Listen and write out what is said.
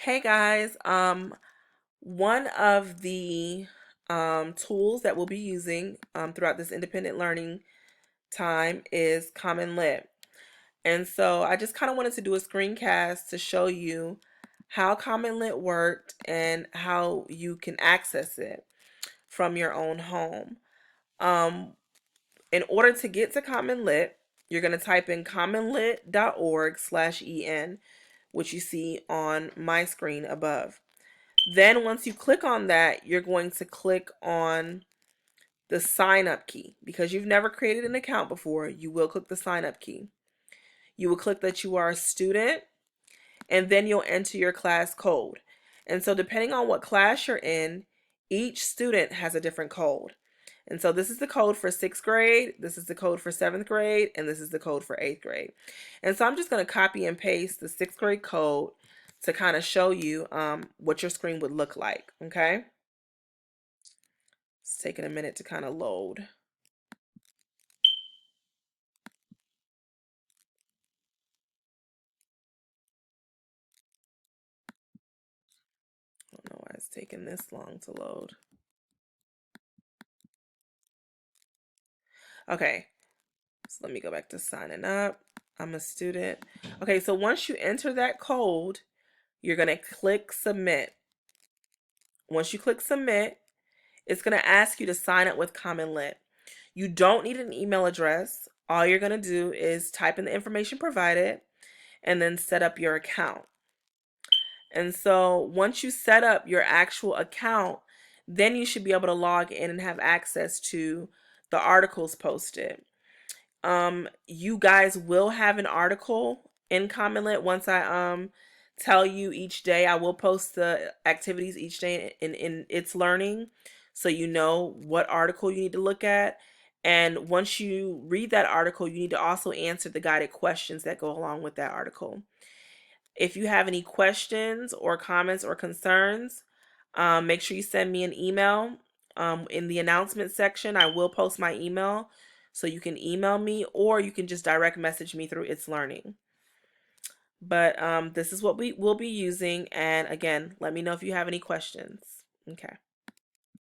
Hey guys, one of the tools that we'll be using throughout this independent learning time is Common Lit. And so I just kind of wanted to do a screencast to show you how Common Lit worked and how you can access it from your own home. Um, in order to get to Common Lit, you're going to type in commonlit.org/en, which you see on my screen above. Then once you click on that, you're going to click on the sign up key. Because you've never created an account before, you will click the sign up key. You will click that you are a student, and then you'll enter your class code. And so depending on what class you're in, each student has a different code. And so this is the code for 6th grade, this is the code for 7th grade, and this is the code for 8th grade. And so I'm just going to copy and paste the 6th grade code to kind of show you what your screen would look like, okay? It's taking a minute to kind of load. I don't know why it's taking this long to load. Okay, so let me go back to signing up. I'm a student. Okay, so once you enter that code, you're going to click submit. Once you click submit, it's going to ask you to sign up with Common Lit. You don't need an email address. All you're going to do is type in the information provided and then set up your account. And so once you set up your actual account, then you should be able to log in and have access to the articles posted. You guys will have an article in Common Lit once I tell you each day. I will post the activities each day in It's Learning, so you know what article you need to look at. And once you read that article, you need to also answer the guided questions that go along with that article. If you have any questions or comments or concerns, make sure you send me an email. In the announcement section, I will post my email, so you can email me or you can just direct message me through It's Learning. But this is what we will be using. And again, let me know if you have any questions. Okay.